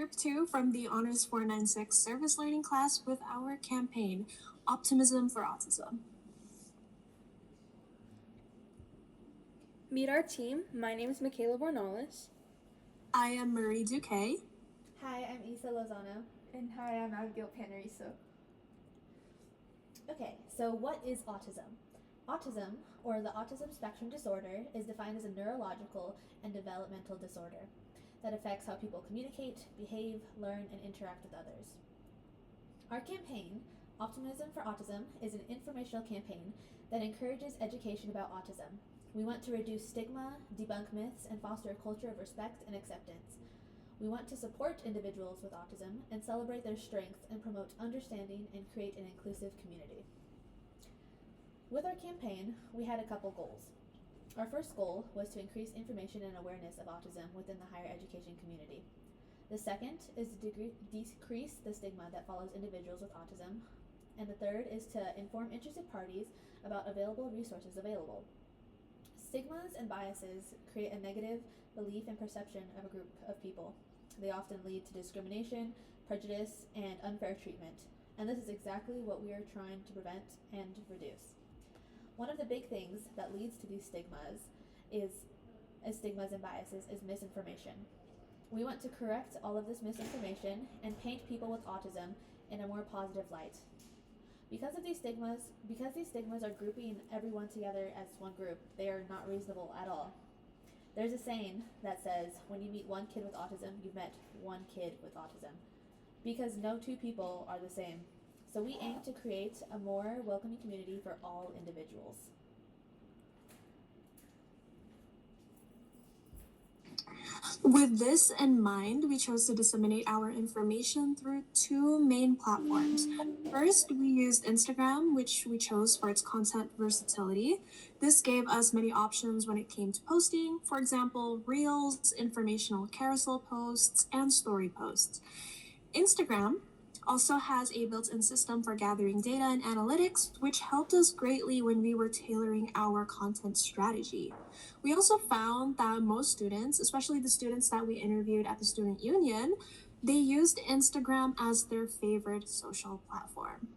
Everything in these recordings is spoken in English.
Group 2 from the Honors 496 Service Learning class with our campaign, Optimism for Autism. Meet our team. My name is Michaela Bornalis. I am Marie Duque. Hi, I'm Isa Lozano. And hi, I'm Abigail Panariso. Okay, so what is autism? Autism, or the autism spectrum disorder, is defined as a neurological and developmental disorder that affects how people communicate, behave, learn, and interact with others. Our campaign, Optimism for Autism, is an informational campaign that encourages education about autism. We want to reduce stigma, debunk myths, and foster a culture of respect and acceptance. We want to support individuals with autism and celebrate their strengths and promote understanding and create an inclusive community. With our campaign, we had a couple goals. Our first goal was to increase information and awareness of autism within the higher education community. The second is to decrease the stigma that follows individuals with autism. And the third is to inform interested parties about available resources available. Stigmas and biases create a negative belief and perception of a group of people. They often lead to discrimination, prejudice, and unfair treatment. And this is exactly what we are trying to prevent and reduce. One of the big things that leads to these stigmas and biases is misinformation. We want to correct all of this misinformation and paint people with autism in a more positive light. Because these stigmas are grouping everyone together as one group, they are not reasonable at all. There's a saying that says, when you meet one kid with autism, you've met one kid with autism. Because no two people are the same. So we aim to create a more welcoming community for all individuals. With this in mind, we chose to disseminate our information through two main platforms. First, we used Instagram, which we chose for its content versatility. This gave us many options when it came to posting, for example, reels, informational carousel posts, and story posts. Instagram also has a built-in system for gathering data and analytics, which helped us greatly when we were tailoring our content strategy. We also found that most students, especially the students that we interviewed at the Student Union, they used Instagram as their favorite social platform.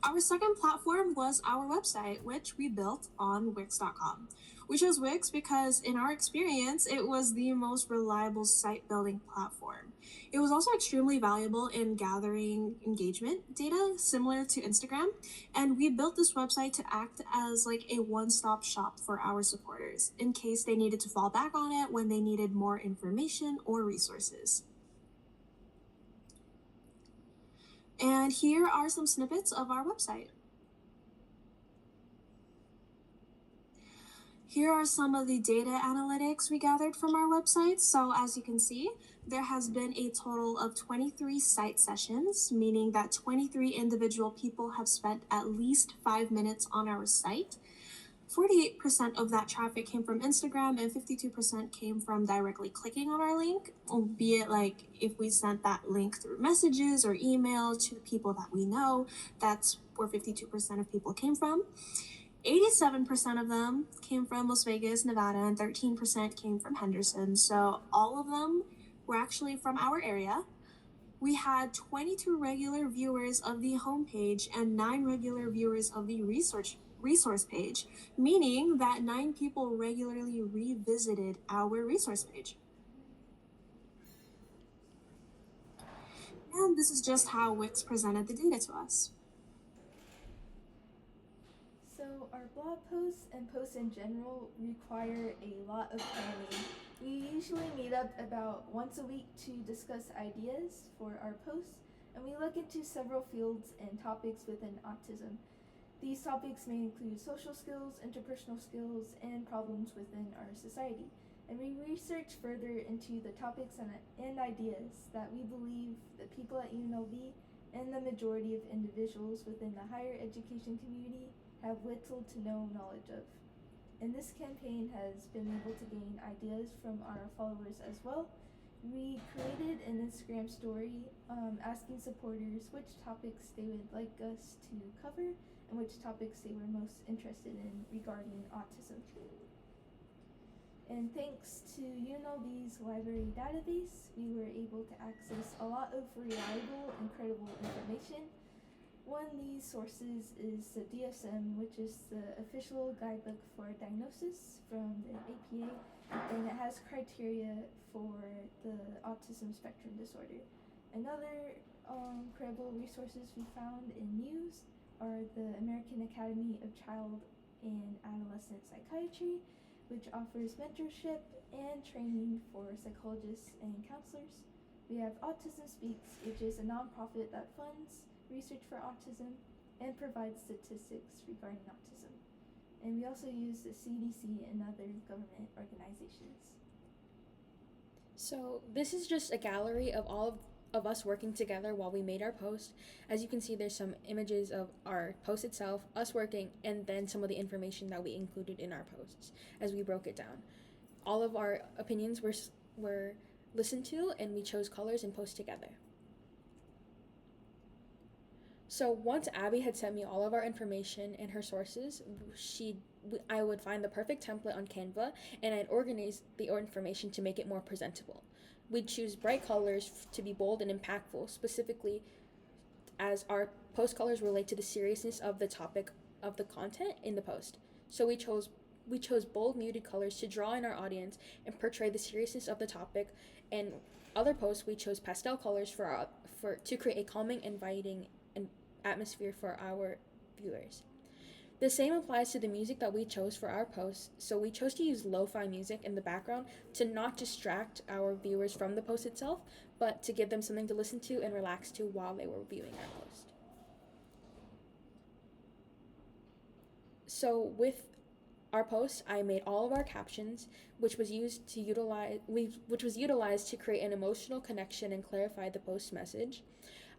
Our second platform was our website, which we built on Wix.com. We chose Wix because, in our experience, it was the most reliable site building platform. It was also extremely valuable in gathering engagement data, similar to Instagram, and we built this website to act as like a one-stop shop for our supporters, in case they needed to fall back on it when they needed more information or resources. And here are some snippets of our website. Here are some of the data analytics we gathered from our website. So as you can see, there has been a total of 23 site sessions, meaning that 23 individual people have spent at least 5 minutes on our site. 48% of that traffic came from Instagram and 52% came from directly clicking on our link, albeit like if we sent that link through messages or email to people that we know, that's where 52% of people came from. 87% of them came from Las Vegas, Nevada, and 13% came from Henderson. So all of them were actually from our area. We had 22 regular viewers of the homepage and 9 regular viewers of the resource page, meaning that 9 people regularly revisited our resource page. And this is just how Wix presented the data to us. So our blog posts and posts in general require a lot of planning. We usually meet up about once a week to discuss ideas for our posts, and we look into several fields and topics within autism. These topics may include social skills, interpersonal skills, and problems within our society. And we research further into the topics and ideas that we believe the people at UNLV and the majority of individuals within the higher education community have little to no knowledge of. And this campaign has been able to gain ideas from our followers as well. We created an Instagram story asking supporters which topics they would like us to cover and which topics they were most interested in regarding autism. And thanks to UNLV's library database, we were able to access a lot of reliable and credible information. One of these sources is the DSM, which is the official guidebook for diagnosis from the APA, and it has criteria for the autism spectrum disorder. Another credible resources we found in news are the American Academy of Child and Adolescent Psychiatry, which offers mentorship and training for psychologists and counselors. We have Autism Speaks, which is a nonprofit that funds research for autism and provides statistics regarding autism. And we also use the CDC and other government organizations. So this is just a gallery of all of us working together while we made our post. As you can see, there's some images of our post itself, us working, and then some of the information that we included in our posts as we broke it down. All of our opinions were listened to, and we chose colors and post together. So once Abby had sent me all of our information and her sources, I would find the perfect template on Canva, and I'd organize the information to make it more presentable. We'd choose bright colors to be bold and impactful, specifically as our post colors relate to the seriousness of the topic of the content in the post. So we chose bold, muted colors to draw in our audience and portray the seriousness of the topic. And other posts, we chose pastel colors to create a calming, inviting atmosphere for our viewers. The same applies to the music that we chose for our posts. So we chose to use lo-fi music in the background to not distract our viewers from the post itself, but to give them something to listen to and relax to while they were viewing our post. So with our post, I made all of our captions, which was utilized to create an emotional connection and clarify the post message.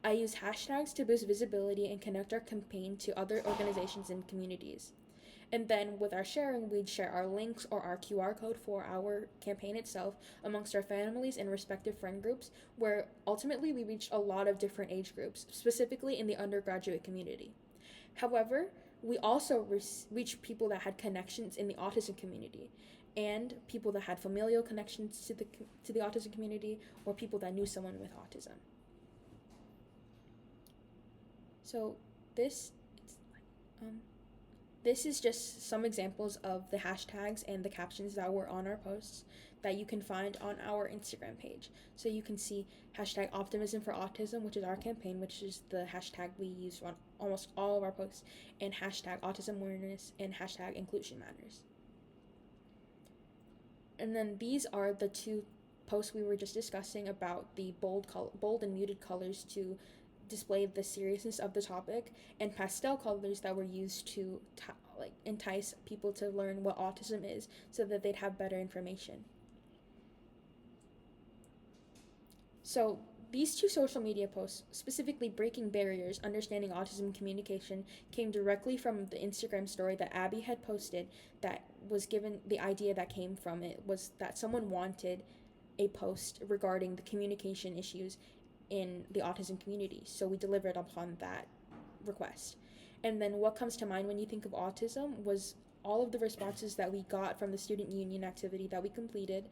I use hashtags to boost visibility and connect our campaign to other organizations and communities. And then with our sharing, we'd share our links or our QR code for our campaign itself amongst our families and respective friend groups, where ultimately we reached a lot of different age groups, specifically in the undergraduate community. However, we also reached people that had connections in the autism community, and people that had familial connections to the autism community, or people that knew someone with autism. So this is just some examples of the hashtags and the captions that were on our posts that you can find on our Instagram page. So you can see hashtag Optimism for Autism, which is our campaign, which is the hashtag we use on almost all of our posts, and hashtag Autism Awareness and hashtag Inclusion Matters. And then these are the two posts we were just discussing about the bold and muted colors to display the seriousness of the topic, and pastel colors that were used to entice people to learn what autism is so that they'd have better information. So these two social media posts, specifically Breaking Barriers, Understanding Autism Communication, came directly from the Instagram story that Abby had posted. That was given, the idea that came from it was that someone wanted a post regarding the communication issues in the autism community, so we delivered upon that request. And then what comes to mind when you think of autism was all of the responses that we got from the student union activity that we completed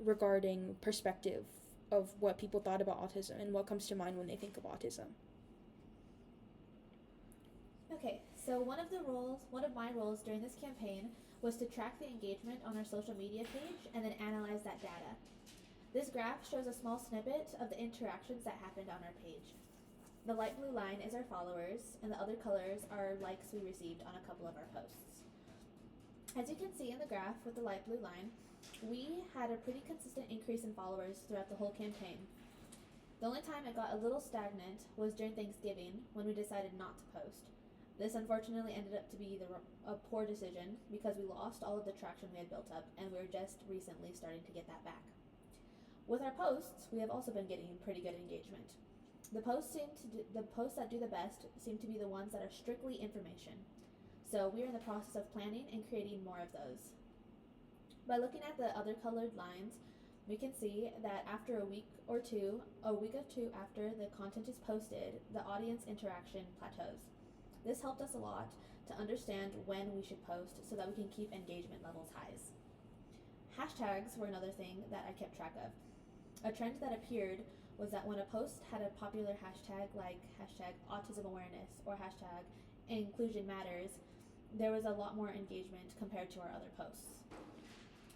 regarding perspective of what people thought about autism and what comes to mind when they think of autism. Okay, so one of my roles during this campaign was to track the engagement on our social media page and then analyze that data. This graph shows a small snippet of the interactions that happened on our page. The light blue line is our followers, and the other colors are likes we received on a couple of our posts. As you can see in the graph with the light blue line, we had a pretty consistent increase in followers throughout the whole campaign. The only time it got a little stagnant was during Thanksgiving, when we decided not to post. This unfortunately ended up to be a poor decision because we lost all of the traction we had built up, and we were just recently starting to get that back. With our posts, we have also been getting pretty good engagement. The posts that do the best seem to be the ones that are strictly information. So we are in the process of planning and creating more of those. By looking at the other colored lines, we can see that after a week or two after the content is posted, the audience interaction plateaus. This helped us a lot to understand when we should post so that we can keep engagement levels high. Hashtags were another thing that I kept track of. A trend that appeared was that when a post had a popular hashtag like hashtag autism awareness or hashtag inclusion matters, there was a lot more engagement compared to our other posts.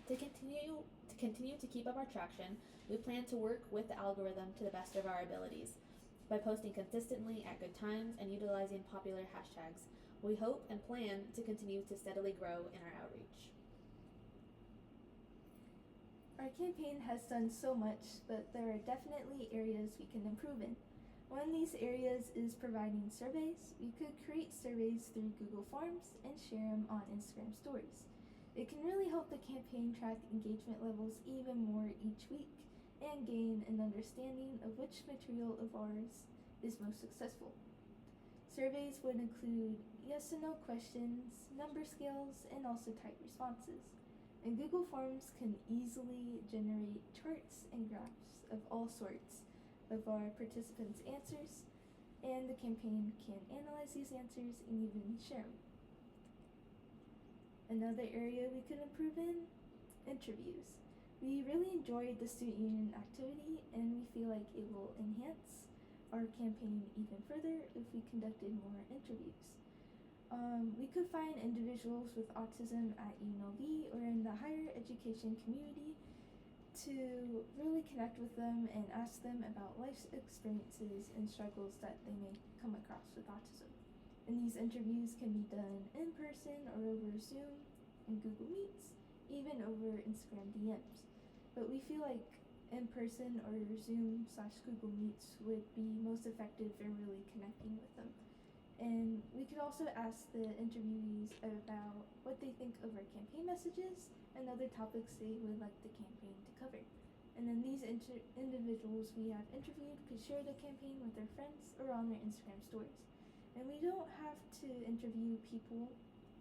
To continue to keep up our traction, we plan to work with the algorithm to the best of our abilities. By posting consistently at good times and utilizing popular hashtags, we hope and plan to continue to steadily grow in our outreach. Our campaign has done so much, but there are definitely areas we can improve in. One of these areas is providing surveys. We could create surveys through Google Forms and share them on Instagram stories. It can really help the campaign track engagement levels even more each week and gain an understanding of which material of ours is most successful. Surveys would include yes and no questions, number scales, and also type responses. And Google Forms can easily generate charts and graphs of all sorts of our participants' answers, and the campaign can analyze these answers and even share them. Another area we could improve in: interviews. We really enjoyed the student union activity, and we feel like it will enhance our campaign even further if we conducted more interviews. We could find individuals with autism at UNLV or in the higher education community to really connect with them and ask them about life experiences and struggles that they may come across with autism. And these interviews can be done in person or over Zoom and Google Meets, even over Instagram DMs. But we feel like in person or Zoom/Google Meets would be most effective in really connecting with them. And we could also ask the interviewees about what they think of our campaign messages and other topics they would like the campaign to cover. And then these individuals we have interviewed could share the campaign with their friends or on their Instagram stories. And we don't have to interview people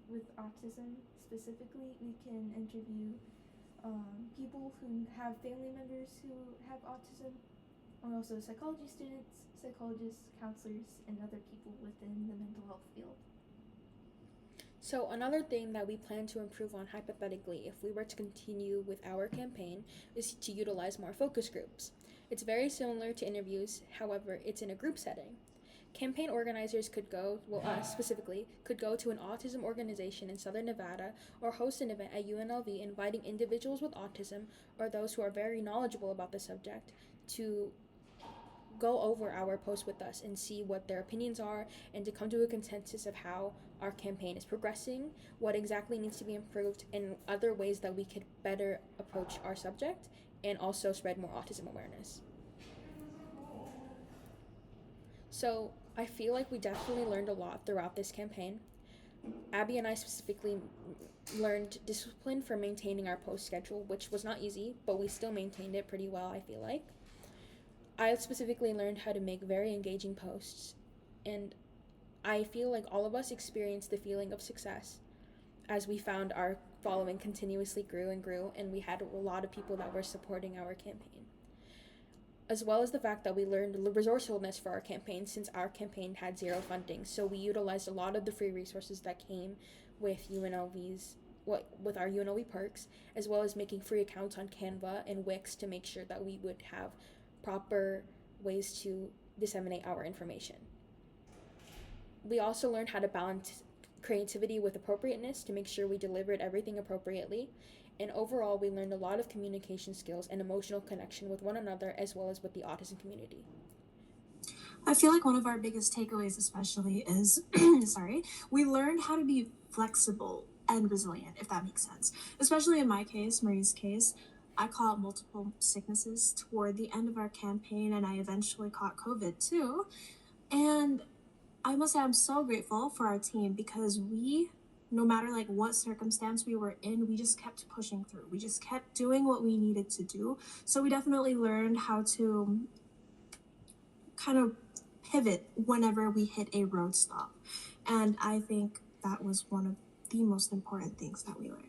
with autism specifically. We can interview people who have family members who have autism, or also psychology students, psychologists, counselors, and other people within the mental health field. So another thing that we plan to improve on hypothetically if we were to continue with our campaign is to utilize more focus groups. It's very similar to interviews, however, it's in a group setting. Campaign organizers could go, us specifically, could go to an autism organization in Southern Nevada or host an event at UNLV inviting individuals with autism or those who are very knowledgeable about the subject to go over our post with us and see what their opinions are and to come to a consensus of how our campaign is progressing, what exactly needs to be improved, and other ways that we could better approach our subject and also spread more autism awareness. So I feel like we definitely learned a lot throughout this campaign. Abby and I specifically learned discipline for maintaining our post schedule, which was not easy, but we still maintained it pretty well, I feel like. I specifically learned how to make very engaging posts, and I feel like all of us experienced the feeling of success as we found our following continuously grew and grew, and we had a lot of people that were supporting our campaign. As well as the fact that we learned resourcefulness for our campaign since our campaign had zero funding, so we utilized a lot of the free resources that came with with our UNLV perks, as well as making free accounts on Canva and Wix to make sure that we would have proper ways to disseminate our information. We also learned how to balance creativity with appropriateness to make sure we delivered everything appropriately. And overall, we learned a lot of communication skills and emotional connection with one another as well as with the autism community. I feel like one of our biggest takeaways especially is, we learned how to be flexible and resilient, if that makes sense. Especially in my case, Marie's case, I caught multiple sicknesses toward the end of our campaign, and I eventually caught COVID too. And I must say I'm so grateful for our team because no matter like what circumstance we were in, we just kept pushing through. We just kept doing what we needed to do. So we definitely learned how to kind of pivot whenever we hit a road stop. And I think that was one of the most important things that we learned.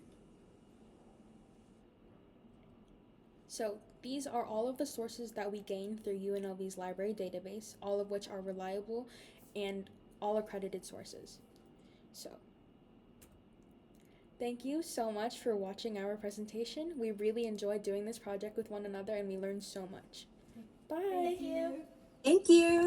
So these are all of the sources that we gained through UNLV's library database, all of which are reliable and all accredited sources. So Thank you so much for watching our presentation. We really enjoyed doing this project with one another and we learned so much. Bye. Thank you. Thank you.